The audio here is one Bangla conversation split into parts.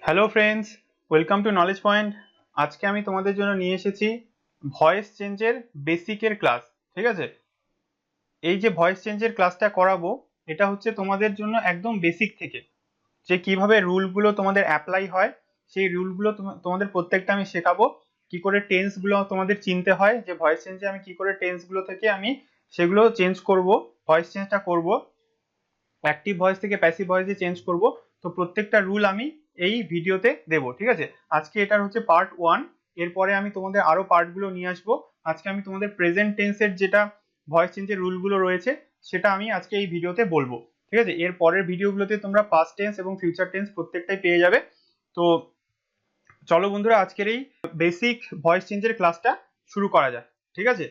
Hello friends, welcome to knowledge point. আজকে আমি তোমাদের জন্য নিয়ে এসেছি ভয়েস চেঞ্জের বেসিকের ক্লাস। ঠিক আছে, এই যে ভয়েস চেঞ্জের ক্লাসটা করাবো, এটা হচ্ছে তোমাদের জন্য একদম বেসিক থেকে, যে কিভাবে রুলগুলো তোমাদের অ্যাপ্লাই হয় সেই রুলগুলো তোমাদের প্রত্যেকটা আমি শেখাবো। কি করে টেন্সগুলো তোমাদের চিনতে হয়, যে ভয়েস চেঞ্জে আমি কি করে টেন্সগুলো থেকে আমি সেগুলো চেঞ্জ করব, ভয়েস চেঞ্জটা করব, অ্যাক্টিভ ভয়েস থেকে প্যাসিভ ভয়েসে চেঞ্জ করব। তো প্রত্যেকটা রুল আমি এই ভিডিওতে দেব। ঠিক আছে, আজকে এটার হচ্ছে পার্ট 1। এরপরে আমি তোমাদের আরো পার্টগুলো নিয়ে আসবো। আজকে আমি তোমাদের প্রেজেন্ট টেন্সের যেটা ভয়েস চেঞ্জের রুলগুলো রয়েছে সেটা আমি আজকে এই ভিডিওতে বলবো। ঠিক আছে, এর পরের ভিডিওগুলোতে তোমরা পাস্ট টেন্স এবং ফিউচার টেন্স প্রত্যেকটাই পেয়ে যাবে। তো চলো বন্ধুরা, আজকের এই বেসিক ভয়েস চেঞ্জের ক্লাসটা শুরু করা যাক। ঠিক আছে,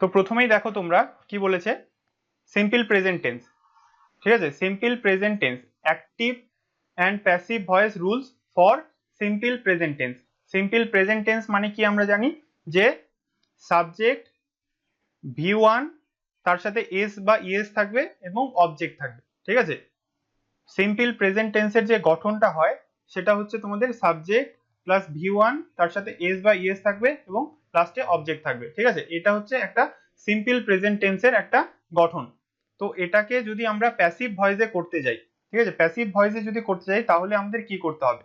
তো প্রথমেই দেখো তোমরা কি বলেছে, সিম্পল প্রেজেন্ট টেন্স। ঠিক আছে, simple present tense, active and passive voice rules for simple present tense. Simple present tense মানে কি আমরা জানি, যে সাবজেক্ট V1 তার সাথে এস বা ইএস থাকবে এবং অবজেক্ট থাকবে। ঠিক আছে, সিম্পল প্রেজেন্ট টেন্সের যে গঠনটা হয় সেটা হচ্ছে তোমাদের সাবজেক্ট প্লাস V1 তার সাথে এস বা ইএস থাকবে এবং লাস্টে অবজেক্ট থাকবে। ঠিক আছে, এটা হচ্ছে একটা সিম্পল প্রেজেন্ট টেন্সের একটা গঠন। তো এটাকে যদি আমরা প্যাসিভ ভয়েসে করতে যাই, ঠিক আছে, প্যাসিভ ভয়েসে যদি করতে যাই তাহলে আমাদের কি করতে হবে।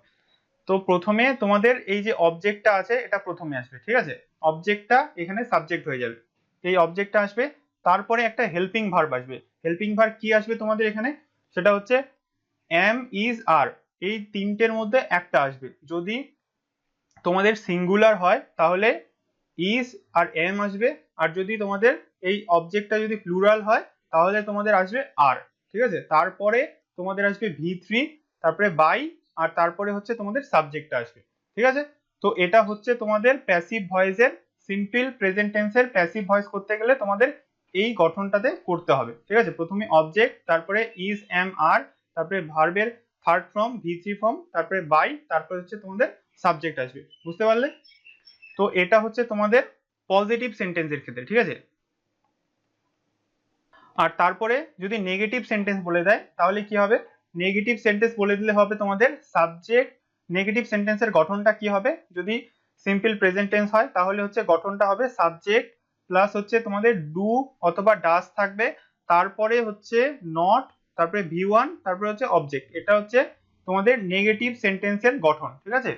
তো প্রথমে তোমাদের এই যে অবজেক্টটা আছে এটা প্রথমে আসবে। ঠিক আছে, অবজেক্টটা এখানে সাবজেক্ট হয়ে যাবে, এই অবজেক্টটা আসবে, তারপরে একটা হেল্পিং ভার্ব আসবে। হেল্পিং ভার্ব কি আসবে তোমাদের এখানে, সেটা হচ্ছে এম ইজ আর, এই তিনটের মধ্যে একটা আসবে। যদি তোমাদের সিঙ্গুলার হয় তাহলে ইজ আর এম আসবে, আর যদি তোমাদের এই অবজেক্টটা যদি প্লুরাল হয় তাহলে তোমাদের আসবে আর। ঠিক আছে, তারপরে তোমাদের আসবে V3, তারপরে বাই, আর তারপরে হচ্ছে তোমাদের সাবজেক্টটা আসবে। ঠিক আছে, তো এটা হচ্ছে তোমাদের প্যাসিভ ভয়েসের, সিম্পল প্রেজেন্ট টেন্সের প্যাসিভ ভয়েস করতে গেলে তোমাদের এই গঠনটাতে করতে হবে। ঠিক আছে, প্রথমে অবজেক্ট, তারপরে ইজ এম আর, তারপরে ভার্বের থার্ড ফর্ম V3 ফর্ম, তারপরে বাই, তারপরে হচ্ছে তোমাদের সাবজেক্ট আসবে। বুঝতে পারলে? তো এটা হচ্ছে তোমাদের পজিটিভ সেন্টেন্সের ক্ষেত্রে। ঠিক আছে, আর তারপরে যদি নেগেটিভ সেন্টেন্স বলে দেয় তাহলে কি হবে, নেগেটিভ সেন্টেন্স বলে দিলে হবে তোমাদের সাবজেক্ট, নেগেটিভ সেন্টেন্সের গঠনটা কি হবে, যদি সিম্পল প্রেজেন্ট টেন্স হয় তাহলে হচ্ছে গঠনটা হবে সাবজেক্ট প্লাস হচ্ছে তোমাদের ডু অথবা ডাস থাকবে, তারপরে হচ্ছে নট, তারপরে V1, তারপরে হচ্ছে অবজেক্ট। এটা হচ্ছে তোমাদের নেগেটিভ সেন্টেন্সের গঠন। ঠিক আছে,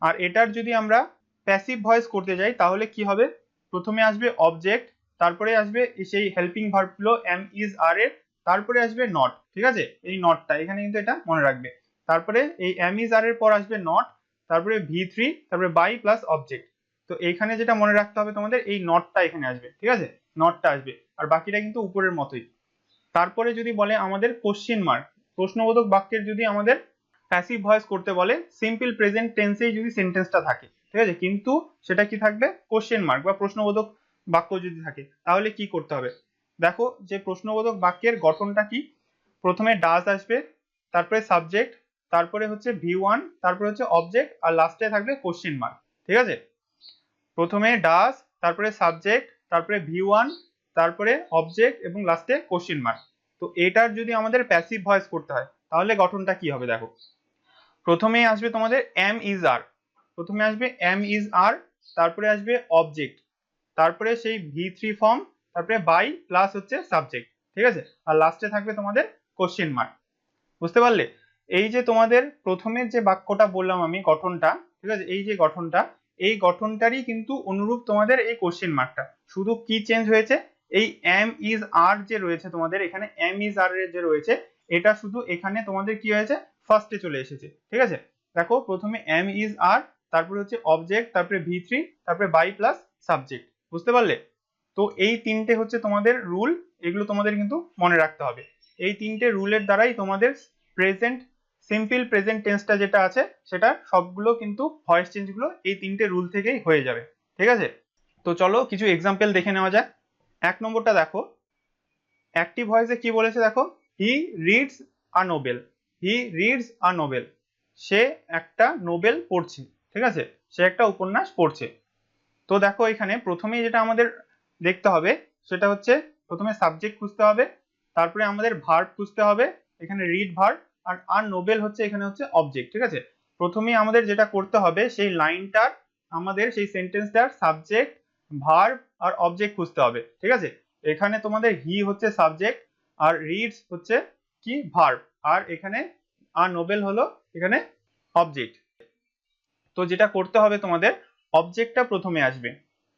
আর এটার যদি আমরা প্যাসিভ ভয়েস করতে যাই তাহলে কি হবে, প্রথমে আসবে অবজেক্ট, তারপরে আসবে সেই হেল্পিং ভার্বগুলো এম ইজ আর এর, তারপরে আসবে নট। ঠিক আছে, এই নটটা এখানে কিন্তু এটা মনে রাখবে, তারপরে এই এম ইজ আর এর পর আসবে নট, তারপরে V3, তারপরে বাই প্লাস অবজেক্ট। তো এখানে যেটা মনে রাখতে হবে তোমাদের, এই নটটা এখানে আসবে। ঠিক আছে, নটটা আসবে, আর বাকিটা কিন্তু উপরের মতোই। তারপরে যদি বলে আমাদের কোশ্চেন মার্ক, প্রশ্নবোধক বাক্যের যদি আমাদের প্যাসিভ ভয়েস করতে বলে সিম্পল প্রেজেন্ট টেন্সেই যদি সেন্টেন্সটা থাকে, ঠিক আছে, কিন্তু সেটা কি থাকবে, কোশ্চেন মার্ক বা প্রশ্নবোধক বাক্য যদি থাকে, তাহলে কি করতে হবে। দেখো যে প্রশ্নবোধক বাক্যের গঠনটা কি, প্রথমে ডাজ আসবে, তারপরে সাবজেক্ট, তারপরে হচ্ছে V1, তারপরে হচ্ছে অবজেক্ট, আর লাস্টে থাকবে কোশ্চেন মার্ক। ঠিক আছে, প্রথমে ডাজ, তারপরে সাবজেক্ট, তারপরে V1, তারপরে অবজেক্ট এবং লাস্টে কোশ্চেন মার্ক। তো এটার যদি আমাদের প্যাসিভ ভয়েস করতে হয় তাহলে গঠনটা কি হবে দেখো, প্রথমেই আসবে তোমাদের এম ইজ আর, প্রথমে আসবে এম ইজ আর, তারপরে আসবে অবজেক্ট, তারপরে সেই V3 ফর্ম, তারপরে বাই প্লাস হচ্ছে সাবজেক্ট। ঠিক আছে, আর লাস্টে থাকবে তোমাদের কোশ্চেন মার্ক। বুঝতে পারলে? এই যে তোমাদের প্রথমের যে বাক্যটা বললাম আমি গঠনটা, ঠিক আছে, এই যে গঠনটা, এই গঠনটারই কিন্তু অনুরূপ তোমাদের এই কোশ্চেন মার্কটা, শুধু কি চেঞ্জ হয়েছে, এই এম ইজ আর যে রয়েছে তোমাদের এখানে, এম ইজ আর এর যে রয়েছে এটা শুধু এখানে তোমাদের কি হয়েছে, ফার্স্টে চলে এসেছে। ঠিক আছে, দেখো প্রথমে এম ইজ আর, তারপরে হচ্ছে অবজেক্ট, তারপরে V3, তারপরে বাই প্লাস সাবজেক্ট। বুঝতে পারলে? তো এই তিনটে হচ্ছে তোমাদের রুল, এগুলো তোমাদের কিন্তু মনে রাখতে হবে। এই তিনটে রুলের দ্বারাই তোমাদের প্রেজেন্ট, সিম্পল প্রেজেন্ট টেন্সটা যেটা আছে সেটা সবগুলো কিন্তু ভয়েস চেঞ্জগুলো এই তিনটে রুল থেকেই হয়ে যাবে। ঠিক আছে, তো চলো কিছু এক্সাম্পল দেখে নেওয়া যাক। এক নম্বরটা দেখো, অ্যাক্টিভ ভয়েসে কি বলেছে দেখো, he reads a novel, he reads a novel, সে একটা নোবেল পড়ছে। ঠিক আছে, সে একটা উপন্যাস পড়ছে। তো দেখো এখানে প্রথমেই যেটা আমাদের দেখতে হবে সেটা হচ্ছে প্রথমে সাবজেক্ট খুঁজতে হবে, তারপরে আমাদের ভার্ব খুঁজতে হবে, এখানে রিড ভার্ব, আর আর নোবেল হচ্ছে এখানে হচ্ছে অবজেক্ট। ঠিক আছে, প্রথমেই আমাদের যেটা করতে হবে সেই লাইনটার আমাদের সেই সেন্টেন্সটার সাবজেক্ট ভার্ব আর অবজেক্ট খুঁজতে হবে। ঠিক আছে, এখানে তোমাদের হি হচ্ছে সাবজেক্ট আর রিডস হচ্ছে কি ভার্ব, আর এখানে আর নোবেল হলো এখানে অবজেক্ট। তো যেটা করতে হবে তোমাদের অবজেক্টটা প্রথমে আসবে,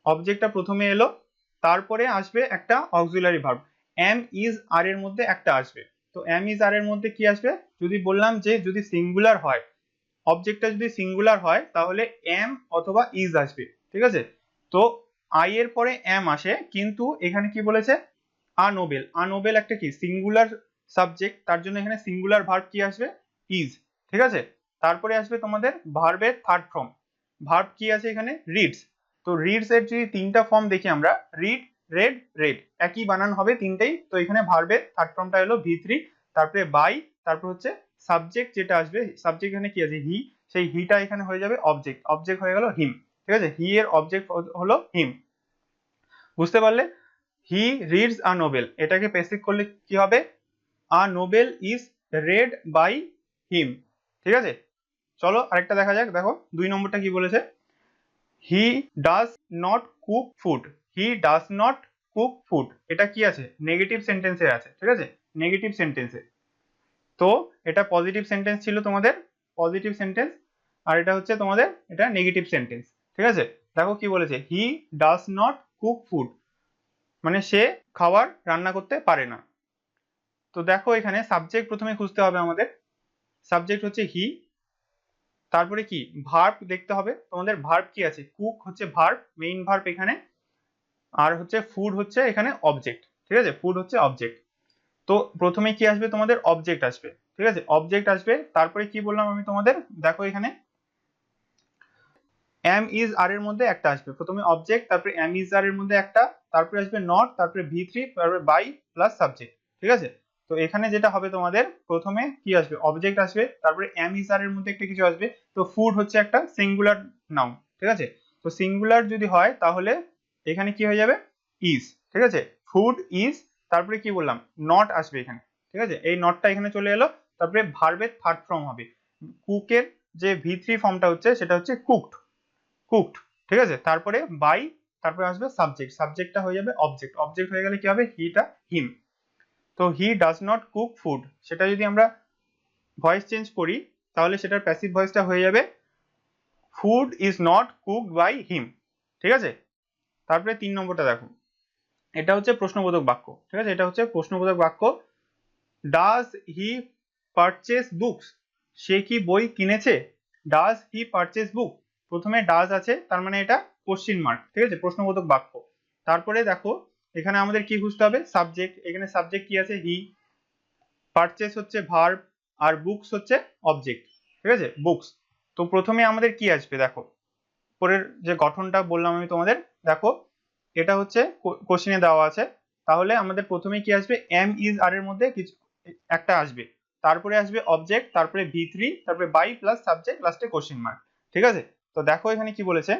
অবজেক্টটা প্রথমে এলো, তারপরে আসবে একটা অক্সিলারি ভার্ব, এম ইজ আর এর মধ্যে একটা আসবে। তো এম ইজ আর এর মধ্যে কি আসবে, যদি বললাম যে যদি সিঙ্গুলার হয়, অবজেক্টটা যদি সিঙ্গুলার হয় তাহলে এম অথবা ইজ আসবে। ঠিক আছে, তো আই এর পরে এম আসে, কিন্তু এখানে কি বলেছে আনোবেল, আনোবেল একটা কি সিঙ্গুলার সাবজেক্ট, তার জন্য এখানে সিঙ্গুলার ভার্ব কি আসবে ইজ। ঠিক আছে, তারপরে আসবে তোমাদের ভার্বের থার্ড ফর্ম, ভার্ব কি আছে এখানে রিডস। তো রিডস এর যদি তিনটা ফর্ম দেখি আমরা, রিড রেড রেড, একই বানান হবে তিনটেই। তো এখানে ভার্বের থার্ড ফর্মটা হলো ভি3, তারপরে বাই, তারপর হচ্ছে সাবজেক্ট যেটা আসবে, সাবজেক্ট এখানে কি আছে হি, সেই হিটা এখানে হয়ে যাবে অবজেক্ট, অবজেক্ট হয়ে গেল হিম। ঠিক আছে, হি এর অবজেক্ট হলো হিম। বুঝতে পারলে, হি রিডস আ নোবেল, এটাকে পেসিভ করলে কি হবে, a novel is read by him. ঠিক আছে, চলো আরেকটা দেখা যাক। দেখো 2 নম্বরটা কি বলেছে, he does not cook food, he does not cook food, এটা কি আছে নেগেটিভ সেন্টেন্সে আছে। ঠিক আছে, নেগেটিভ সেন্টেন্সে, তো এটা পজিটিভ সেন্টেন্স ছিল তোমাদের, পজিটিভ সেন্টেন্স, আর এটা হচ্ছে তোমাদের এটা নেগেটিভ সেন্টেন্স। ঠিক আছে, দেখো কি বলেছে, he does not cook food, মানে সে খাবার রান্না করতে পারে না। তো দেখো এখানে সাবজেক্ট প্রথমে খুঁজতে হবে আমাদের, সাবজেক্ট হচ্ছে হি, তারপরে কি ভার্ব দেখতে হবে তোমাদের, ভার্ব কি আছে কুক হচ্ছে ভার্ব, মেইন ভার্ব এখানে, আর হচ্ছে ফুড হচ্ছে এখানে অবজেক্ট। ঠিক আছে, ফুড হচ্ছে অবজেক্ট। তো প্রথমে কি আসবে তোমাদের অবজেক্ট আসবে। ঠিক আছে, অবজেক্ট আসবে, তারপরে কি বললাম আমি তোমাদের, দেখো এখানে এম ইজ আর এর মধ্যে একটা আসবে, প্রথমে অবজেক্ট, তারপরে এম ইজ আর এর মধ্যে একটা, তারপরে আসবে নট, তারপরে ভি3, তারপরে বাই প্লাস সাবজেক্ট। ঠিক আছে, তো এখানে যেটা হবে তোমাদের প্রথমে কি আসবে অবজেক্ট আসবে, তারপরে এম ইজ আর এর মধ্যে একটা কিছু আসবে। তো ফুড হচ্ছে একটা সিঙ্গুলার নাউন। ঠিক আছে, তো সিঙ্গুলার যদি হয় তাহলে এখানে কি হয়ে যাবে ইজ। ঠিক আছে, ফুড ইজ, তারপরে কি বললাম নট আসবে এখানে। ঠিক আছে, এই নটটা এখানে চলে এলো, তারপরে ভার্বের থার্ড ফর্ম হবে, কুকের যে ভি3 ফর্মটা হচ্ছে সেটা হচ্ছে কুকড, কুকড। ঠিক আছে, তারপরে বাই, তারপরে আসবে সাবজেক্ট, সাবজেক্টটা হয়ে যাবে অবজেক্ট, অবজেক্ট হয়ে গেলে কি হবে হিটা হিম। তো he does not cook food, সেটা যদি আমরা ভয়েস চেঞ্জ করি তাহলে সেটার প্যাসিভ ভয়েসটা হয়ে যাবে food is not cooked by him. ঠিক আছে, তারপরে 3 নম্বরটা দেখো, এটা হচ্ছে প্রশ্নবোধক বাক্য। ঠিক আছে, এটা হচ্ছে প্রশ্নবোধক বাক্য, ডাজ হি পারচেজ বুকস, সে কি বই কিনেছে, ডাজ হি পারচেজ বুক, প্রথমে ডাজ আছে তার মানে এটা কোশ্চিন মার্ক। ঠিক আছে, প্রশ্নবোধক বাক্য। তারপরে দেখো এখানে আমাদের কি বুঝতে হবে সাবজেক্ট, এখানে সাবজেক্ট কি আছে হি, পারচেজ হচ্ছে ভার্ব, আর বুকস হচ্ছে অবজেক্ট। ঠিক আছে, বুকস। তো প্রথমে আমাদের কি আসবে দেখো, পরের যে গঠনটা বললাম আমি তোমাদের, দেখো এটা হচ্ছে কোশ্চিনে দেওয়া আছে, তাহলে আমাদের প্রথমে কি আসবে এম ইজ আর এর মধ্যে কিছু একটা আসবে, তারপরে আসবে অবজেক্ট, তারপরে ভি3, তারপরে বাই প্লাস সাবজেক্ট, লাস্টে কোশ্চিন মার্ক। ঠিক আছে, তো দেখো এখানে কি বলেছে,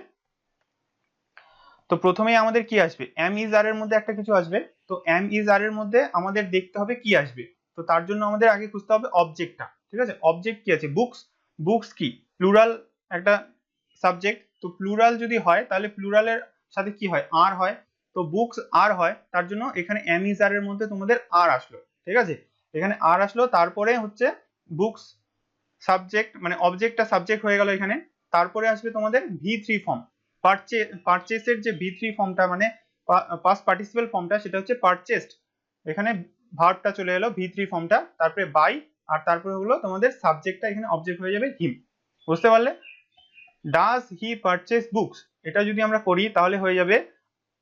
তো প্রথমেই আমাদের কি আসবে এম ইজ আর এর মধ্যে একটা কিছু আসবে। তো এম ইজ আর এর মধ্যে আমাদের দেখতে হবে কি আসবে, তো তার জন্য আমাদের আগে খুঁজতে হবে অবজেক্টটা। ঠিক আছে, অবজেক্ট কি আছে বুকস, বুকস কি প্লুরাল একটা সাবজেক্ট, তো প্লুরাল যদি হয় তাহলে প্লুরালের সাথে কি হয় আর হয়, তো বুকস আর হয়, তার জন্য এখানে এম ইজ আর এর মধ্যে তোমাদের আর আসলো। ঠিক আছে, এখানে আর আসলো, তারপরে হচ্ছে বুকস সাবজেক্ট মানে অবজেক্টটা সাবজেক্ট হয়ে গেল এখানে, তারপরে আসবে তোমাদের ভি3 ফর্ম, পারচেসের যে ভি3 ফর্মটা মানে পাস্ট পার্টিসিপেল ফর্মটা সেটা হচ্ছে পারচেসড, এখানে ভার্বটা চলে এলো ভি3 ফর্মটা, তারপরে বাই, আর তারপরে হলো তোমাদের সাবজেক্টটা এখানে অবজেক্ট হয়ে যাবে হিম। বুঝতে পারলে, ডাজ হি পারচেস বুকস, এটা যদি আমরা করি তাহলে হয়ে যাবে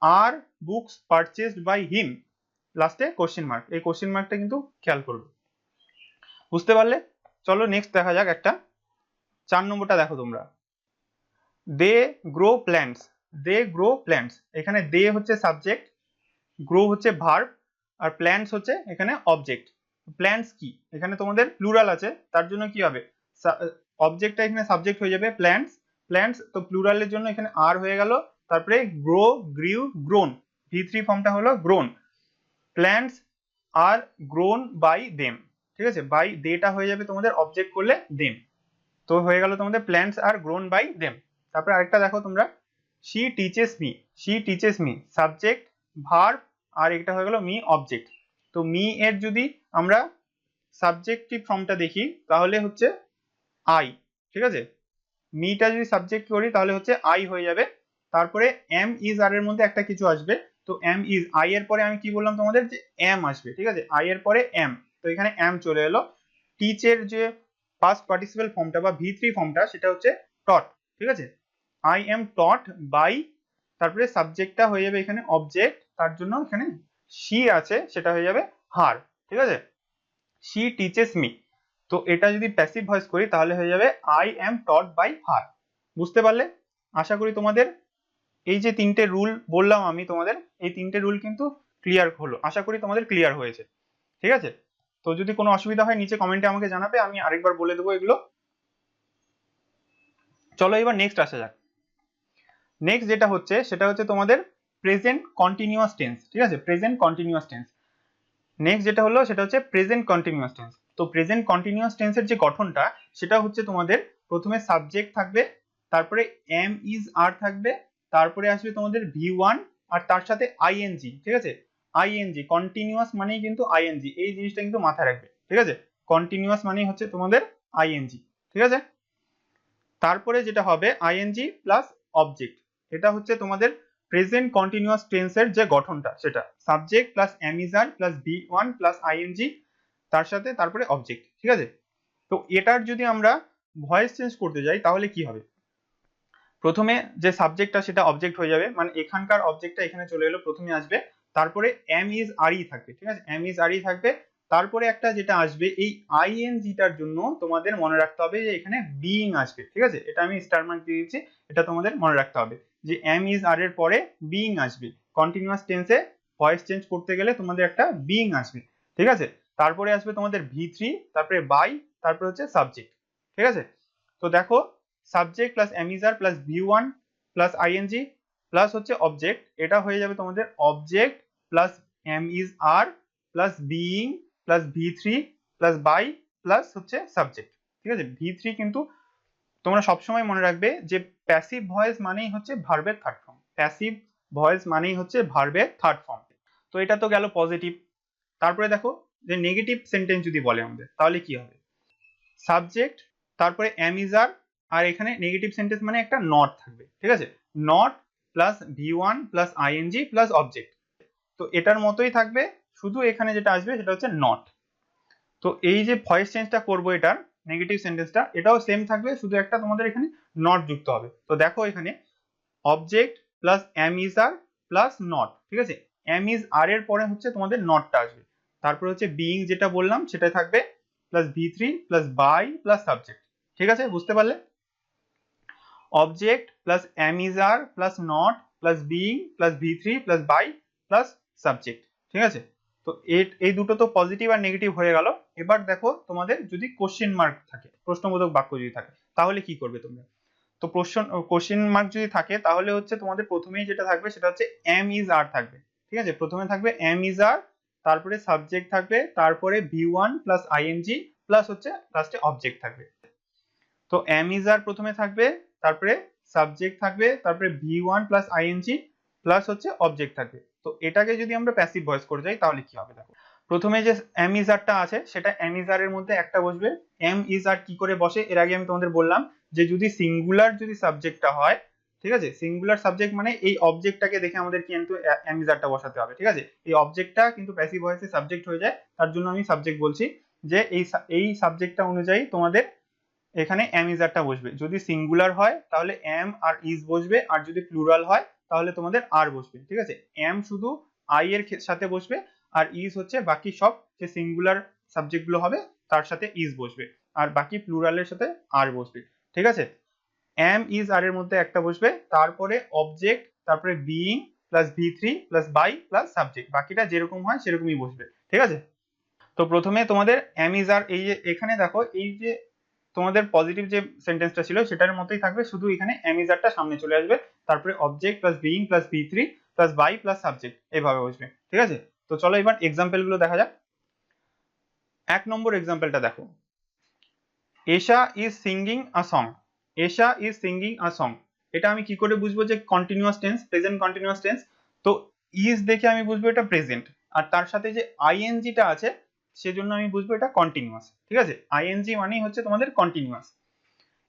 আর বুকস পারচেসড বাই হিম, লাস্টে কোশ্চেন মার্ক, এই কোশ্চেন মার্কটা কিন্তু খেয়াল করবে। বুঝতে পারলে, চলো নেক্সট দেখা যাক একটা, 4 নম্বরটা দেখো তোমরা, they grow plants, they grow plants, এখানে দে হচ্ছে সাবজেক্ট, গ্রো হচ্ছে ভার্ব, আর প্ল্যান্টস হচ্ছে এখানে অবজেক্ট। প্ল্যান্টস কি এখানে তোমাদের প্লুরাল আছে, তার জন্য কি হবে অবজেক্টটা এখানে সাবজেক্ট হয়ে যাবে প্ল্যান্টস, প্ল্যান্টস তো প্লুরালের জন্য এখানে আর হয়ে গেল, তারপরে গ্রো গ্রিউ গ্রোন, ভি3 ফর্মটা হলো grown, plants R grown by them. ঠিক আছে, বাই দেটা হয়ে যাবে তোমাদের অবজেক্ট করলে দেম। তো হয়ে গেল তোমাদের plants R grown by them. তারপরে আরেকটা দেখো তোমরা, she teaches me subject verb, আর এটা হয়ে গেল মি অবজেক্ট। তো মি এর যদি আমরা সাবজেক্টিভ ফর্মটা দেখি তাহলে হচ্ছে আই, ঠিক আছে, মিটা যদি সাবজেক্ট করি তাহলে হচ্ছে আই হয়ে যাবে। তারপরে এম ইজ আর এর মধ্যে একটা কিছু আসবে, তো এম ইজ, আই এর পরে আমি কি বললাম তোমাদের যে এম আসবে, ঠিক আছে, আই এর পরে এম, তো এখানে এম চলে এলো। টিচের যে পাস্ট পার্টিসিপেল ফর্মটা বা ভি3 ফর্মটা সেটা হচ্ছে টট, ঠিক আছে, আই এম টট বাই, তারপরে সাবজেক্টটা হয়ে যাবে এখানে অবজেক্ট, তার জন্য এখানে শি আছে সেটা হয়ে যাবে হার, ঠিক আছে, শি টিচেস মি। তো এটা যদি প্যাসিভ ভয়েস করি তাহলে হয়ে যাবে I am taught by her. বুঝতে পারলে? আশা করি তোমাদের এই যে তিনটে রুল বললাম আমি তোমাদের, এই তিনটে রুল কিন্তু ক্লিয়ার হলো, আশা করি তোমাদের ক্লিয়ার হয়েছে, ঠিক আছে। তো যদি কোনো অসুবিধা হয় নিচে কমেন্টে আমাকে জানাবে, আমি আরেকবার বলে দেবো এগুলো। চলো এবার নেক্সট আসা যাক। নেক্সট যেটা হচ্ছে সেটা হচ্ছে তোমাদের প্রেজেন্ট কন্টিনিউয়াস টেন্স, ঠিক আছে, প্রেজেন্ট কন্টিনিউয়াস টেন্স। নেক্সট যেটা হলো সেটা হচ্ছে প্রেজেন্ট কন্টিনিউয়াস টেন্স। তো প্রেজেন্ট কন্টিনিউয়াস টেন্সের যে গঠনটা সেটা হচ্ছে তোমাদের প্রথমে সাবজেক্ট থাকবে, তারপরে এম ইজ আর থাকবে, তারপরে আসবে তোমাদের ভি1 আর তার সাথে আইএনজি, ঠিক আছে, আইএনজি কন্টিনিউয়াস মানেই কিন্তু আইএনজি, এই জিনিসটা কিন্তু মাথায় রাখবে, ঠিক আছে, কন্টিনিউয়াস মানেই হচ্ছে তোমাদের আইএনজি, ঠিক আছে। তারপরে যেটা হবে আইএনজি প্লাস অবজেক্ট, এটা হচ্ছে তোমাদের প্রেজেন্ট কন্টিনিউয়াস টেন্সের যে গঠনটা সেটা subject plus am is are plus B one plus ING তার সাথে তারপরে অবজেক্ট, ঠিক আছে। তো এটার যদি আমরা ভয়েস চেঞ্জ করতে যাই তাহলে কি হবে, প্রথমে যে সাবজেক্টটা সেটা অবজেক্ট হয়ে যাবে, মানে এখানকার অবজেক্টটা এখানে চলে এলো, প্রথমে আসবে, তারপরে এম ইজ আর ই থাকবে, ঠিক আছে, এম ইজ আর ই থাকবে, তারপরে একটা যেটা আসবে এই আইএনজিটার জন্য তোমাদের মনে রাখতে হবে যে এখানে বিইং আসবে, ঠিক আছে, এটা আমি স্টার মার্ক দিয়ে দিচ্ছি, এটা তোমাদের মনে রাখতে হবে যে এম ইজ আর এর পরে বিইং আসবে, কন্টিনিউয়াস টেন্সে ভয়েস চেঞ্জ করতে গেলে তোমাদের একটা বিইং আসবে, ঠিক আছে। তারপরে আসবে তোমাদের ভি3, তারপরে বাই, তারপরে হচ্ছে সাবজেক্ট, ঠিক আছে। তো দেখো subject plus am is are plus V1 plus ING plus হচ্ছে অবজেক্ট, এটা হয়ে যাবে তোমাদের object plus am is are plus being plus ভি3 প্লাস বাই প্লাস হচ্ছে সাবজেক্ট, ঠিক আছে। ভি3 কিন্তু তোমরা সবসময় মনে রাখবে যে প্যাসিভ ভয়েস মানেই হচ্ছে ভার্বের থার্ড ফর্ম, প্যাসিভ ভয়েস মানেই হচ্ছে ভার্বের থার্ড ফর্ম। তো এটা তো গেল পজিটিভ। তারপরে দেখো যে নেগেটিভ সেন্টেন্স যদি বলে আমাদের তাহলে কি হবে, সাবজেক্ট তারপরে এম ইজ আর এখানে নেগেটিভ সেন্টেন্স মানে একটা নট থাকবে, ঠিক আছে, not plus V1 plus ING plus object, তো এটার মতোই থাকবে, শুধু এখানে যেটা আসবে সেটা হচ্ছে নট। তো এই যে ভয়েস চেঞ্জটা করবো এটার নেগেটিভ সেন্টেন্সটা, এটাও সেম থাকবে, শুধু একটা তোমাদের এখানে নট যুক্ত হবে। তো দেখো এখানে object plus am is are plus not, ঠিক আছে, এম ইজ আর এর পরে হচ্ছে তোমাদের নটটা আসবে, তারপরে হচ্ছে বিইং যেটা বললাম সেটা থাকবে প্লাস ভি3 প্লাস বাই প্লাস সাবজেক্ট, ঠিক আছে, বুঝতে পারলে? Object plus am is are plus not plus being plus ভি3 প্লাস বাই প্লাস সাবজেক্ট, ঠিক আছে। তো এই দুটো তো পজিটিভ আর নেগেটিভ হয়ে গেল। এবার দেখো তোমাদের যদি কোশ্চেন মার্ক থাকে, প্রশ্নবোধক বাক্য যদি থাকে তাহলে কি করবে তোমরা। তো কোশ্চেন মার্ক যদি থাকে তাহলে হচ্ছে তোমাদের প্রথমেই যেটা থাকবে সেটা হচ্ছে এম ইজ আর থাকবে, ঠিক আছে, প্রথমে থাকবে এম ইজ আর, তারপরে সাবজেক্ট থাকবে, তারপরে ভি1 প্লাস আইএনজি প্লাস হচ্ছে লাস্টে অবজেক্ট থাকবে। তো এম ইজ আর প্রথমে থাকবে, তারপরে সাবজেক্ট থাকবে, তারপরে ভি1 প্লাস আইএনজি প্লাস হচ্ছে অবজেক্ট থাকবে। তো এটাকে যদি আমরা প্যাসিভ ভয়েস করে যাই তাহলে কি হবে দেখো, প্রথমে যে এম ইজ আরটা আছে সেটা এম ইজ আর এর মধ্যে একটা বসবে। এম ইজ আর কি করে বসে এর আগে আমি তোমাদের বললাম যে যদি সিঙ্গুলার যদি সাবজেক্টটা হয়, ঠিক আছে, সিঙ্গুলার সাবজেক্ট মানে এই অবজেক্টটাকে দেখে আমাদের কিন্তু এম ইজ আরটা বসাতে হবে, ঠিক আছে, এই অবজেক্টটা কিন্তু প্যাসিভ ভয়েসে সাবজেক্ট হয়ে যায়, তার জন্য আমি সাবজেক্ট বলছি যে এই সাবজেক্টটা অনুযায়ী তোমাদের এখানে এম ইজ আরটা বসবে, যদি সিঙ্গুলার হয় তাহলে এম আর ইজ বসবে, আর যদি প্লুরাল হয় তাহলে তোমাদের আর বসবে, ঠিক আছে, এম শুধু আই এর সাথে বসবে, আর ইজ হচ্ছে বাকি সব যে সিঙ্গুলার সাবজেক্ট গুলো হবে তার সাথে ইজ বসবে, আর বাকি প্লুরালের সাথে আর বসবে, ঠিক আছে। এম ইজ আর এর মধ্যে একটা বসবে, তারপরে অবজেক্ট, তারপরে বিইং প্লাস ভি3 প্লাস বাই প্লাস সাবজেক্ট, বাকিটা যেরকম হয় সেরকমই বসবে, ঠিক আছে। তো প্রথমে তোমাদের এম ইজ আর, এই যে এখানে দেখো এই যে তোমাদের পজিটিভ যে সেন্টেন্সটা ছিল সেটার মতোই থাকবে, শুধু এখানে এম ইজ আরটা সামনে চলে আসবে, তারপরে অবজেক্ট প্লাস বিইং প্লাস ভি3 প্লাস বাই প্লাস সাবজেক্ট এভাবে বসবে, ঠিক আছে। তো চলো এবার এক্সাম্পল গুলো দেখা যাক। এক নম্বর এক্সাম্পলটা দেখো, Esha is singing a song. Esha is singing a song, এটা আমি কি করে বুঝবো যে continuous tense, present continuous tense? তো ইজ দেখে আমি বুঝবো এটা প্রেজেন্ট, আর তার সাথে যে আইএনজিটা আছে সেজন্য আমি বুঝবো এটা কন্টিনিউয়াস। ঠিক আছে, আইএনজি মানেই হচ্ছে তোমাদের continuous.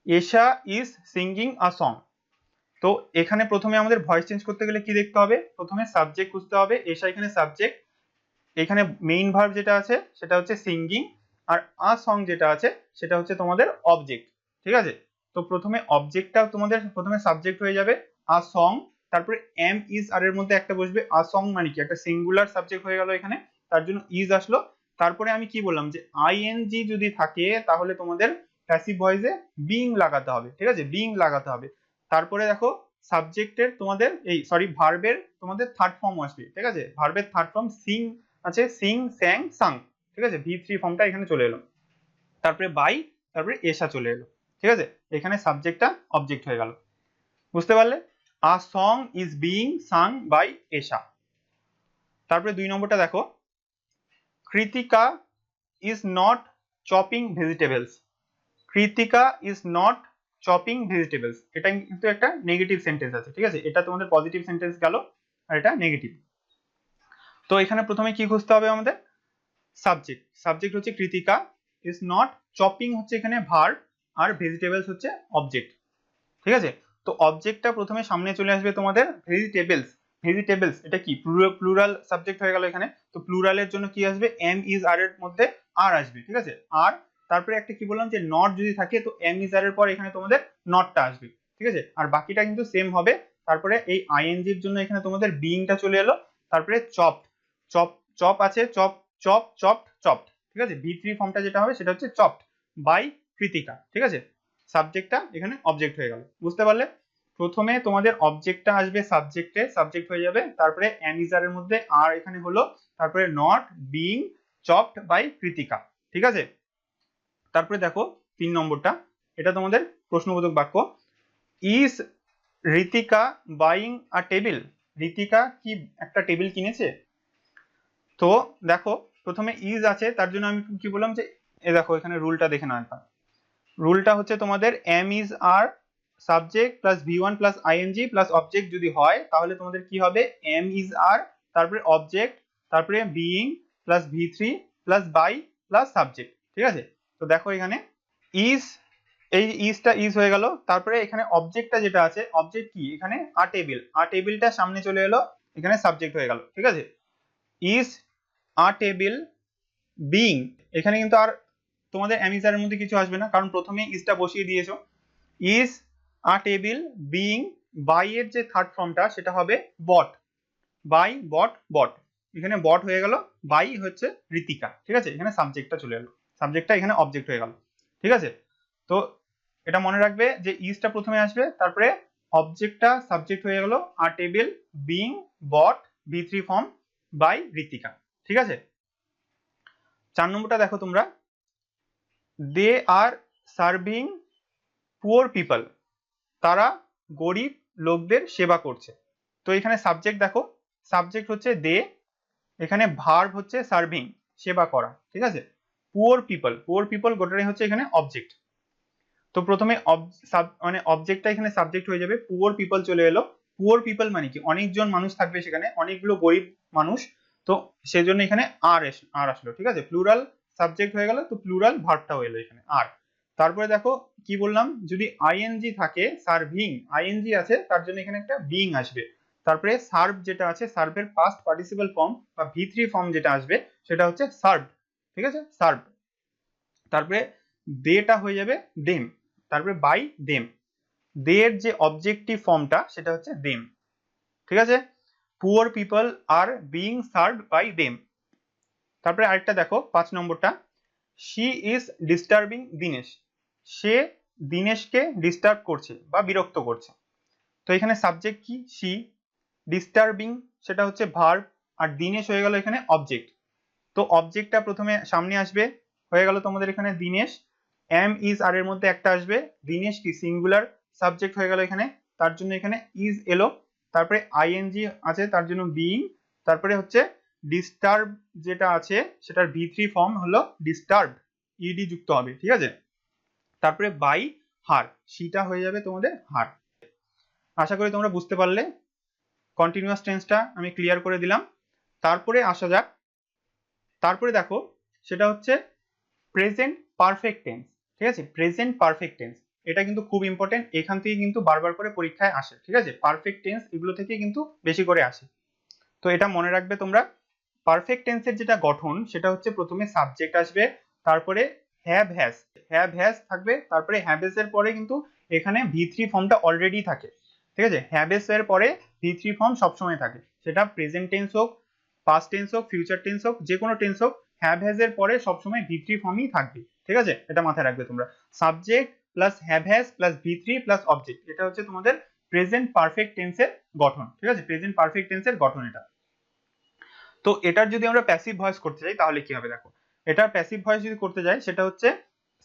Esha is singing a song. তো এখানে প্রথমে আমাদের ভয়েস চেঞ্জ করতে গেলে কি দেখতে হবে? প্রথমে সাবজেক্ট খুঁজতে হবে। এশা এখানে সাবজেক্ট, এখানে মেইন ভার্ব যেটা আছে সেটা হচ্ছে সিঙ্গিং, আর আ সং যেটা আছে সেটা হচ্ছে তোমাদের অবজেক্ট। ঠিক আছে, তো প্রথমে অবজেক্টটা তোমাদের প্রথমে সাবজেক্ট হয়ে যাবে আ সং, তারপরে এম ইজ আর এর মধ্যে একটা বসবে। আ সং মানে কি? একটা সিঙ্গুলার সাবজেক্ট হয়ে গেল এখানে, তার জন্য ইজ আসলো। তারপরে আমি কি বললাম যে আইএনজি যদি থাকে তাহলে তোমাদের প্যাসিভ ভয়েসে বিং লাগাতে হবে। ঠিক আছে, বিং লাগাতে হবে। তারপরে দেখো সাবজেক্টের তোমাদের ভার্বের তোমাদের থার্ড ফর্ম আসবে। ঠিক আছে, ভার্বের থার্ড ফর্ম সিং আছে, সিং, স্যাং, সাং। ঠিক আছে, ভি থ্রি ফর্মটা এখানে চলে এলো। তারপরে বাই, তারপরে এসা চলে এলো। ঠিক আছে, এখানে সাবজেক্টটা অবজেক্ট হয়ে গেল। বুঝতে পারলে? A song is being sung by Esha. তারপরে 2 নম্বরটা দেখো, Kritika is not chopping vegetables. Kritika is not chopping vegetables, এটা কিন্তু একটা নেগেটিভ সেন্টেন্স আছে। ঠিক আছে, এটা তোমাদের পজিটিভ সেন্টেন্স গেল, আর এটা নেগেটিভ। তো এখানে প্রথমে কি খুঁজতে হবে আমাদের? সাবজেক্ট। সাবজেক্ট হচ্ছে কৃতিকা, ইজ নট, চপিং হচ্ছে এখানে ভার্ব, আর ভেজিটেবলস হচ্ছে অবজেক্ট। ঠিক আছে, তো অবজেক্টটা প্রথমে সামনে চলে আসবে তোমাদের ভেজিটেবলস। ভেজিটেবলস এটা কি? প্লুরাল সাবজেক্ট হয়ে গেল এখানে। তো প্লুরালের জন্য কি আসবে? এম ইজ আর এর মধ্যে আর আসবে। ঠিক আছে, আর তারপরে একটা কি বললাম যে নট যদি থাকে তো এম ইজ আর এর পর এখানে তোমাদের নটটা আসবে। ঠিক আছে, আর বাকিটা কিন্তু সেম হবে। তারপরে এই আইএনজির জন্য এখানে তোমাদের বিংটা চলে এলো। তারপরে চপ, চপ, চপ আছে, চপ, চপ, চপড, চপড। ঠিক আছে, ভি থ্রি ফর্মটা যেটা হবে সেটা হচ্ছে চপড বাই কৃতিকা। ঠিক আছে, সাবজেক্টটা এখানে অবজেক্ট হয়ে গেল। বুঝতে পারলে? প্রথমে তোমাদের অবজেক্টটা আসবে সাবজেক্টে, সাবজেক্ট হয়ে যাবে। তারপরে অ্যামিজার এর মধ্যে আর এখানে হলো, তারপরে not, being, chopped by Kritika. ঠিক আছে, তারপরে দেখো 3 নম্বরটা, এটা তোমাদের প্রশ্নবোধক বাক্য। Is Ritika buying a table. Ritika কি একটা টেবিল কিনেছে? তো দেখো প্রথমে ইজ আছে, তার জন্য আমি কি বললাম যে দেখো এখানে রুলটা দেখে নাও একবার। রুলটা হচ্ছে তোমাদের am is are subject plus V one plus ING plus object যদি হয় তাহলে তোমাদের কি হবে? এম ইজ আর, তারপরে অবজেক্ট, তারপরে being plus V three plus by plus subject. ঠিক আছে, তো দেখো এখানে ইজ, এই ইজটা ইজ হয়ে গেল। তারপরে এখানে অবজেক্টটা যেটা আছে, অবজেক্ট কি এখানে? আ টেবিল, আ টেবিলটা সামনে চলে এলো, এখানে সাবজেক্ট হয়ে গেল। ঠিক আছে, ইজ আ টেবিল বিং, এখানে কিন্তু আর তোমাদের অ্যামিজারের মধ্যে কিছু আসবে না, কারণ প্রথমে ইজটা বসিয়ে দিয়েছো। Is a table being, by এর যে থার্ড ফর্মটা সেটা হবে বট, বাই, বট, বট। এখানে বট হয়ে গেল, বাই হচ্ছে ঋতিকা। ঠিক আছে, এখানে সাবজেক্টটা চলে এলো, সাবজেক্টটা এখানে অবজেক্ট হয়ে গেল। ঠিক আছে, তো এটা মনে রাখবে যে ইজটা প্রথমে আসবে, তারপরে অবজেক্টটা সাবজেক্ট হয়ে গেল, a table being bought V three form by Ritika. ঠিক আছে, 4 নম্বরটা দেখো তোমরা, they are serving poor people, তারা গরিব লোকদের সেবা করছে। তো এখানে সাবজেক্ট দেখো, সাবজেক্ট হচ্ছে দে, এখানে ভার্ব হচ্ছে সার্ভিং, সেবা করা। ঠিক আছে, পুয়ার পিপল, পুয়ার পিপল গোটাটাই হচ্ছে এখানে অবজেক্ট। তো প্রথমে মানে অবজেক্টটা এখানে সাবজেক্ট হয়ে যাবে, পুয়ার পিপল চলে এলো। পুয়ার পিপল মানে কি? অনেকজন মানুষ থাকবে সেখানে, অনেকগুলো গরিব মানুষ। তো সেজন্য এখানে আর আসলো। ঠিক আছে, প্লুরাল সাবজেক্ট হয়ে গেল, তো প্লুরাল ভার্বটাও এলো এখানে আর। তারপরে দেখো কি বললাম, যদি আইএনজি থাকে, সার্ভিং আইএনজি আছে, তার জন্য এখানে একটা বিং আসবে। তারপরে সার্ভ যেটা আছে, সার্ভের পাস্ট পার্টিসিপল ফর্ম বা ভি থ্রি ফর্ম যেটা আসবে সেটা হচ্ছে সার্ভ। ঠিক আছে, সার্ভ। তারপরে দেটা হয়ে যাবে দেম, তারপরে বাই দেম। দের যে অবজেক্টিভ ফর্মটা সেটা হচ্ছে দেম। ঠিক আছে, poor people are being served by them. তারপরে আরেকটা দেখো 5 নম্বরটা, শি ইজ ডিস্টার্বিং দিনেশ, সে দিনেশকে ডিস্টার্ব করছে বা বিরক্ত করছে। তো এখানে সাবজেক্ট কি? শি, ডিস্টার্বিং সেটা হচ্ছে ভার্ব, আর দিনেশ হয়ে গেল এখানে অবজেক্ট। তো অবজেক্টটা প্রথমে সামনে আসবে, হয়ে গেল তোমাদের এখানে দিনেশ, এম ইজ আর এর মধ্যে একটা আসবে, দিনেশ কি সিঙ্গুলার সাবজেক্ট হয়ে গেল এখানে, তার জন্য এখানে ইজ এলো। তারপরে আইএনজি আছে তার জন্য বিইং, তারপরে হচ্ছে ডিস্টার্ব যেটা আছে সেটার V3 ফর্ম হলো ডিস্টার্ব, ইডি যুক্ত হবে, ঠিক আছে। তারপরে বাই হার, সিটা হয়ে যাবে তোমাদের হার। আশা করি তোমরা বুঝতে পারলে। কন্টিনিউয়াস টেন্সটা আমি ক্লিয়ার করে দিলাম। তারপরে আসা যাক, তারপরে দেখো সেটা হচ্ছে প্রেজেন্ট পারফেক্ট টেন্স, ঠিক আছে। প্রেজেন্ট পারফেক্ট টেন্স এটা কিন্তু খুব ইম্পর্টেন্ট, এখান থেকে কিন্তু বারবার করে পরীক্ষায় আসে, ঠিক আছে। পারফেক্ট টেন্স এগুলো থেকে কিন্তু বেশি করে আসে, তো এটা মনে রাখবে তোমরা। পারফেক্ট টেন্সের যেটা গঠন সেটা হচ্ছে প্রথমে সাবজেক্ট আসবে, তারপরে হ্যাভ হ্যাজ থাকবে, তারপরে হ্যাভেস এর পরে কিন্তু এখানে V3 ফর্মটা অলরেডি থাকে, ঠিক আছে। হ্যাভেস এর পরে V3 ফর্ম সবসময় থাকে, সেটা প্রেজেন্ট টেন্স হোক, পাস্ট টেন্স হোক, ফিউচার টেন্স হোক, যে কোনো টেন্স হোক, হ্যাভ হ্যাজ এর পরে সবসময় V3 ফর্মই থাকবে, ঠিক আছে। এটা মাথায় রাখবে তোমরা। Subject plus have has plus V3 plus object, এটা হচ্ছে তোমাদের প্রেজেন্ট পারফেক্ট টেন্সের গঠন, ঠিক আছে। প্রেজেন্ট পারফেক্ট টেন্সের গঠন এটা। তো এটার যদি আমরা প্যাসিভ ভয়েস করতে যাই তাহলে কি হবে দেখো, এটার প্যাসিভ ভয়েস যদি করতে যাই সেটা হচ্ছে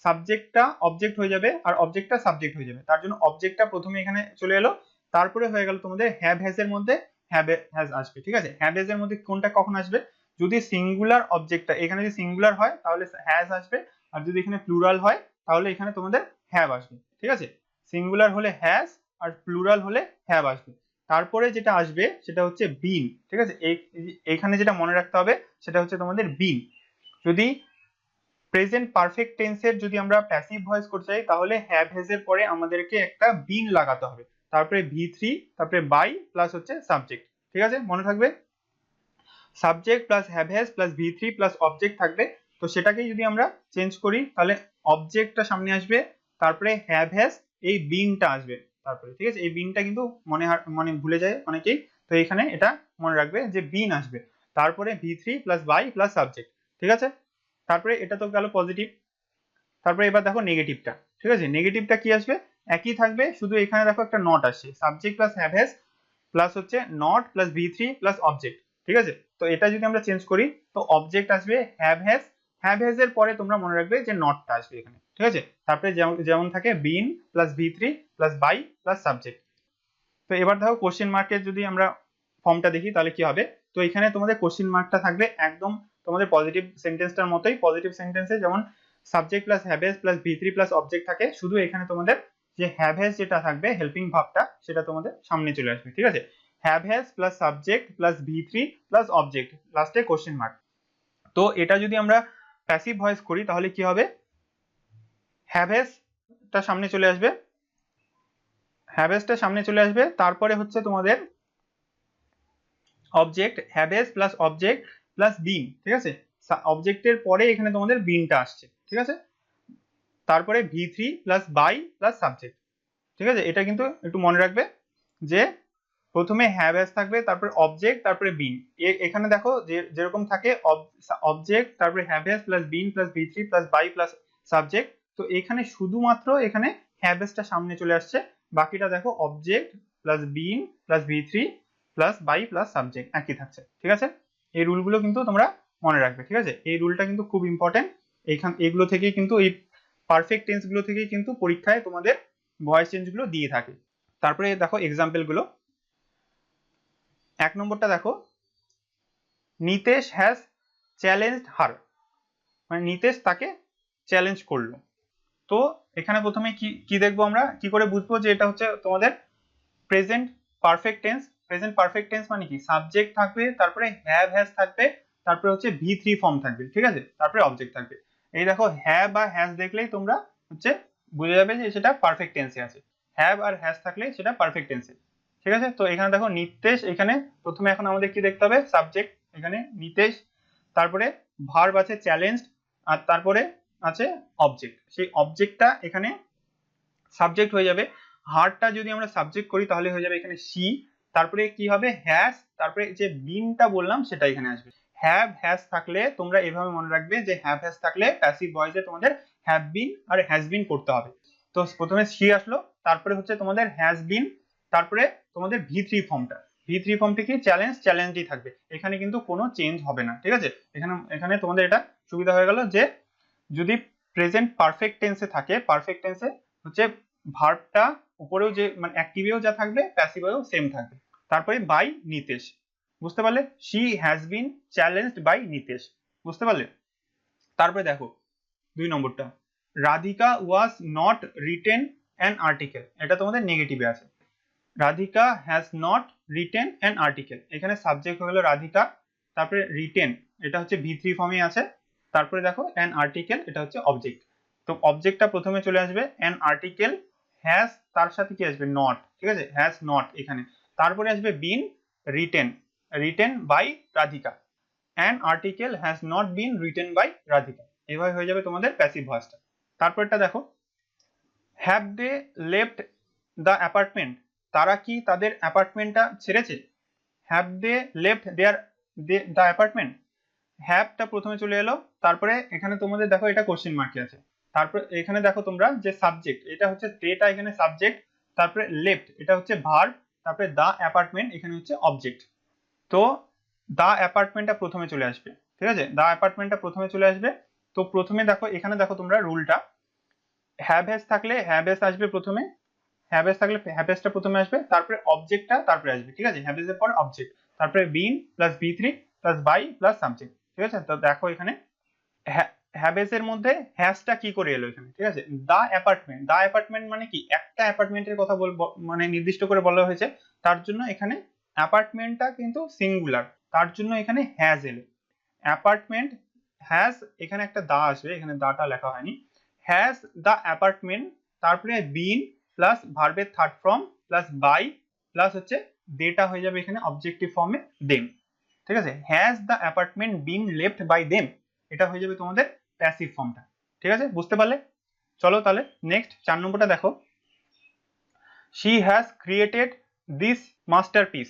সাবজেক্টটা অবজেক্ট হয়ে যাবে আর অবজেক্টটা সাবজেক্ট হয়ে যাবে। তার জন্য অবজেক্টটা প্রথমে এখানে চলে এলো, তারপরে হয়ে গেল তোমাদের হ্যাভ হ্যাজ এর মধ্যে হ্যাভ হ্যাজ আসবে, ঠিক আছে। হ্যাভ হ্যাজ এর মধ্যে কোনটা কখন আসবে, যদি সিঙ্গুলার অবজেক্টটা এখানে যদি সিঙ্গুলার হয় তাহলে হ্যাজ আসবে, আর যদি এখানে প্লুরাল হয় তাহলে এখানে তোমাদের হ্যাভ আসবে, ঠিক আছে। সিঙ্গুলার হলে হ্যাজ আর প্লুরাল হলে হ্যাভ আসবে। তারপরে যেটা আসবে সেটা হচ্ছে বিন, ঠিক আছে। এইখানে যেটা মনে রাখতে হবে সেটা হচ্ছে তোমাদের বিন। যদি প্রেজেন্ট পারফেক্ট টেন্সের যদি আমরা প্যাসিভ ভয়েস করতে চাই তাহলে হ্যাভ হ্যাজ এর পরে আমাদেরকে একটা বিন লাগাতে হবে, তারপরে V3, তারপরে বাই প্লাস হচ্ছে সাবজেক্ট, ঠিক আছে, মনে থাকবে। Subject plus have has plus V3 plus object থাকবে। তো সেটাকে যদি আমরা চেঞ্জ করি তাহলে অবজেক্টটা সামনে আসবে, তারপরে হ্যাভ হ্যাজ, এই বিনটা আসবে তারপরে, ঠিক আছে। এই বিনটা কিন্তু মনে ভুলে যায় অনেকেই, তো এখানে এটা মনে রাখবে যে বিন আসবে, তারপরে V3 plus by plus subject, ঠিক আছে। তারপরে এটা তো গেল পজিটিভ। তারপরে এবার দেখো নেগেটিভটা, ঠিক আছে। নেগেটিভটা কি আসবে, একই থাকবে, শুধু এখানে দেখো একটা নট আসছে, subject plus have has plus হচ্ছে not plus V3 plus object, ঠিক আছে। তো এটা যদি আমরা চেঞ্জ করি তো অবজেক্ট আসবে হ্যাভ হ্যাজ এর পরে তোমরা মনে রাখবে যে নটটা আসবে এখানে, ঠিক আছে। তারপরে যেমন থাকে been plus V3 plus by plus subject. তো এবার দেখো কোশ্চেন মার্কের যদি আমরা ফর্মটা দেখি তাহলে কি হবে, তো এখানে তোমাদের কোশ্চেন মার্কটা থাকবে একদম তোমাদের পজিটিভ সেন্টেন্সটার মতোই। পজিটিভ সেন্টেন্সে যেমন subject plus have has plus V3 plus object থাকে, শুধু এখানে তোমাদের যে হ্যাভ হ্যাজ যেটা থাকবে হেল্পিং ভার্বটা সেটা তোমাদের সামনে চলে আসবে, ঠিক আছে। Have has plus subject plus V3 plus object, লাস্টে কোশ্চেন মার্ক। তো এটা যদি আমরা প্যাসিভ ভয়েস করি তাহলে কি হবে, হ্যাভ হ্যাজটা সামনে চলে আসবে, তারপরে হচ্ছে তোমাদের object, have has plus object plus বিন, ঠিক আছে। অবজেক্টের পরে এখানে তোমাদের বিনটা আসছে, ঠিক আছে। তারপরে V3 plus by plus subject, ঠিক আছে। এটা কিন্তু একটু মনে রাখবে যে প্রথমে হ্যাভ হ্যাজ থাকবে, তারপরে অবজেক্ট, তারপরে বিন। এখানে দেখো যে যেরকম থাকে অবজেক্ট, তারপরে have has plus been plus V3 plus by plus subject, তো এখানে শুধুমাত্র এখানে হ্যাভ হ্যাজটা সামনে চলে আসছে, বাকিটা দেখো object plus been plus V3 plus by plus subject একই থাকছে, ঠিক আছে। এই রুলগুলো কিন্তু তোমরা মনে রাখবে, ঠিক আছে। এই রুলটা কিন্তু খুব ইম্পর্টেন্ট, এগুলো থেকেই কিন্তু এই পারফেক্ট টেন্স গুলো থেকেই কিন্তু পরীক্ষায় তোমাদের ভয়েস চেঞ্জ গুলো দিয়ে থাকে। তারপরে দেখো এক্সাম্পল গুলো। 1 নম্বরটা দেখো, নিতেশ হ্যাজ চ্যালেঞ্জড হার, মানে নিতেশ তাকে চ্যালেঞ্জ করলো। তো এখানে প্রথমে কি দেখবো আমরা, কি করে বুঝবো যে এটা হচ্ছে তোমাদের present perfect tense. Present perfect tense মানে কি, সাবজেক্ট থাকবে, তারপরে হ্যাভ হ্যাজ থাকবে, তারপরে হচ্ছে V3 ফর্ম থাকবে, ঠিক আছে, তারপরে অবজেক্ট থাকবে। এই দেখো হ্যাভ বা হ্যাজ দেখলেই তোমরা হচ্ছে বুঝে যাবে যে সেটা পারফেক্ট টেন্সে আছে। হ্যাভ আর হ্যাজ থাকলে সেটা পারফেক্ট টেন্সে, ঠিক আছে। তো এখানে দেখো নিতেশ, এখানে প্রথমে এখন আমাদের কি দেখতে হবে, সাবজেক্ট এখানে নিতেশ, তারপরে ভার্ব আছে চ্যালেঞ্জ, আর তারপরে আছে অবজেক্ট। সেই অবজেক্টটা এখানে সাবজেক্ট হয়ে যাবে। হারটা যদি আমরা সাবজেক্ট করি তাহলে হয়ে যাবে এখানে সি, তারপরে কি হবে হ্যাজ, তারপরে যে বিনটা বললাম সেটা এখানে আসবে। হ্যাভ হ্যাজ থাকলে তোমরা এভাবে মনে রাখবে যে হ্যাভ হ্যাজ থাকলে প্যাসিভ ভয়েসে তোমাদের have been R has been করতে হবে। তো প্রথমে সি আসলো, তারপরে হচ্ছে তোমাদের হ্যাজ বিন, তারপরে তোমাদের V3 ফর্মটা, V3 ফর্মটা কি চ্যালেঞ্জই থাকবে, এখানে কিন্তু কোনো চেঞ্জ হবে না, ঠিক আছে। এখানে তোমাদের এটা সুবিধা হয়ে গেল যে যদি প্রেজেন্ট পারফেক্ট টেন্সে থাকে, পারফেক্ট টেন্সে হচ্ছে ভার্বটা উপরেও যে মানে অ্যাক্টিভেও যা থাকবে প্যাসিভেও সেম থাকবে। তারপরে বাই নিতেশ, বুঝতে পারলে? She has been challenged by Nitesh, বুঝতে পারলে? তারপরে দেখো 2 নম্বরটা, Radhika was not written an article, এটা তোমাদের নেগেটিভে আছে। Radhika has not written an article, এখানে সাবজেক্ট হলো রাধিকা, তারপরে রিটেন এটা হচ্ছে V3 ফর্মে আছে, তারপরে দেখো অ্যান আর্টিকেল এটা হচ্ছে অবজেক্ট। তো অবজেক্টটা প্রথমে চলে আসবে, অ্যান আর্টিকেল হ্যাজ, তার সাথে কি আসবে নট, ঠিক আছে, হ্যাজ নট এখানে, তারপরে আসবে been written, written by Radhika, an article has not been written by Radhika, এভাবে হয়ে যাবে তোমাদের প্যাসিভ ভয়েসটা। তারপরটা দেখো, have they left the apartment, তারা কি তাদের অ্যাপার্টমেন্টটা ছেড়েছে? Have they left their the apartment, হ্যাভটা প্রথমে চলে এলো, তারপরে এখানে তোমাদের দেখো এটা কোশ্চেন মার্কে আছে, তারপরে এখানে দেখো তোমরা যে সাবজেক্ট এটা হচ্ছে দেটা এখানে সাবজেক্ট, তারপরে লেফট এটা হচ্ছে ভার্ব, তারপরে দ্য অ্যাপার্টমেন্ট এখানে হচ্ছে অবজেক্ট। তো দ্য অ্যাপার্টমেন্টটা প্রথমে চলে আসবে, ঠিক আছে, দ্য অ্যাপার্টমেন্টটা প্রথমে চলে আসবে। তো প্রথমে দেখো এখানে দেখো তোমরা রুলটা, হ্যাভ হ্যাজ থাকলে হ্যাভ হ্যাজ আসবে প্রথমে, হ্যাভেস থাকলে হ্যাভেসটা প্রথমে আসবে, তারপরে অবজেক্টটা তারপরে আসবে, ঠিক আছে, হ্যাভেসের পর অবজেক্ট, তারপরে been plus V3 plus by plus subject, ঠিক আছে। তো দেখো এখানে হ্যাভেসের মধ্যে হ্যাজটা কি করে এলো এখানে, ঠিক আছে, দা অ্যাপার্টমেন্ট, দা অ্যাপার্টমেন্ট মানে কি একটা অ্যাপার্টমেন্টের কথা মানে নির্দিষ্ট করে বলা হয়েছে, তার জন্য এখানে অ্যাপার্টমেন্টটা কিন্তু সিঙ্গুলার, তার জন্য এখানে হ্যাজ এলো, অ্যাপার্টমেন্ট হ্যাজ, এখানে একটা দা আসবে, এখানে দাটা লেখা হয়নি, হ্যাজ দা অ্যাপার্টমেন্ট, তারপরে বিন প্লাস ভার্বের third form plus by plus হচ্ছে দেটা হয়ে যাবে এখানে অবজেক্টিভ ফর্মে দেম, ঠিক আছে, has the apartment been left by them, এটা হয়ে যাবে তোমাদের প্যাসিভ ফর্মটা, ঠিক আছে, বুঝতে পারলে? চলো তাহলে নেক্সট 4 নম্বরটা দেখো, she has created this masterpiece,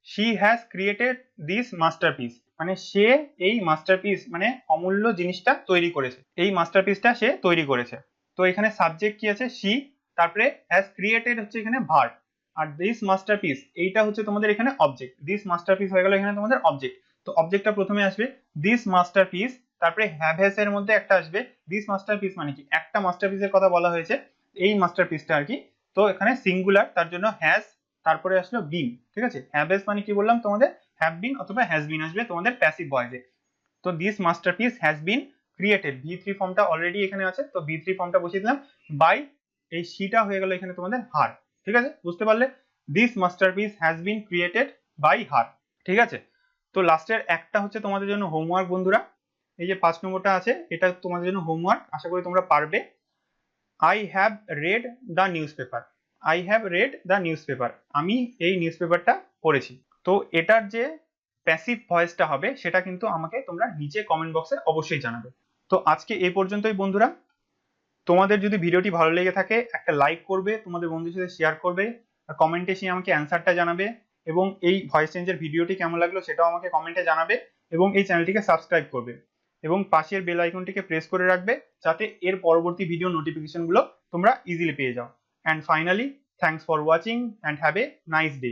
she has created this masterpiece মানে সে এই মাস্টারপিস মানে অমূল্য জিনিসটা তৈরি করেছে, এই মাস্টারপিসটা সে তৈরি করেছে। তো এখানে সাবজেক্ট কি আছে শি, তারপরে হ্যাজ ক্রিয়েটেড হচ্ছে এখানে ভার্ব, আর দিস মাস্টারপিস এইটা হচ্ছে তোমাদের এখানে অবজেক্ট, দিস মাস্টারপিস হয়ে গেল এখানে তোমাদের অবজেক্ট। তো অবজেক্টটা প্রথমে আসবে দিস মাস্টারপিস, তারপরে হ্যাভ হ্যাজ এর মধ্যে একটা আসবে, দিস মাস্টারপিস মানে কি একটা মাস্টারপিসের কথা বলা হয়েছে, এই মাস্টারপিসটা আর কি। তো এখানে সিঙ্গুলার, তার জন্য হ্যাজ, তারপরে আসলো বিন, ঠিক আছে, হ্যাভেস মানে কি বললাম তোমাদের হ্যাভ বিন অথবা হ্যাজ বিন আসবে তোমাদের প্যাসিভ ভয়েসে। তো this masterpiece has been created, V3 ফর্মটা অলরেডি এখানে আছে, তো V3 ফর্মটা বসিয়ে দিলাম, বাই এই শিটা হয়ে গেল এখানে তোমাদের হার, ঠিক আছে, বুঝতে পারলে? This masterpiece has been created by her, ঠিক আছে। তো লাস্টের একটা হচ্ছে তোমাদের জন্য হোমওয়ার্ক বন্ধুরা, এই যে 5 নম্বরটা আছে এটা তোমাদের জন্য হোমওয়ার্ক, আশা করি তোমরা পারবে। I have read the newspaper, I have read the newspaper, আমি এই নিউজপেপারটা পড়েছি। তো এটার যে প্যাসিভ ভয়েসটা হবে সেটা কিন্তু আমাকে তোমরা নিচে কমেন্ট বক্সে অবশ্যই জানাবে। তো আজকে এই পর্যন্তই বন্ধুরা, তোমাদের যদি ভিডিওটি ভালো লেগে থাকে একটা লাইক করবে, তোমাদের বন্ধুদের সাথে শেয়ার করবে, কমেন্টে এসে আমাকে অ্যান্সারটা জানাবে, এবং এই ভয়েস চেঞ্জের ভিডিওটি কেমন লাগলো সেটাও আমাকে কমেন্টে জানাবে, এবং এই চ্যানেলটিকে সাবস্ক্রাইব করবে, এবং পাশের বেল আইকনটিকে প্রেস করে রাখবে যাতে এর পরবর্তী ভিডিও নোটিফিকেশনগুলো তোমরা ইজিলি পেয়ে যাও। And finally thanks for watching and have a nice day.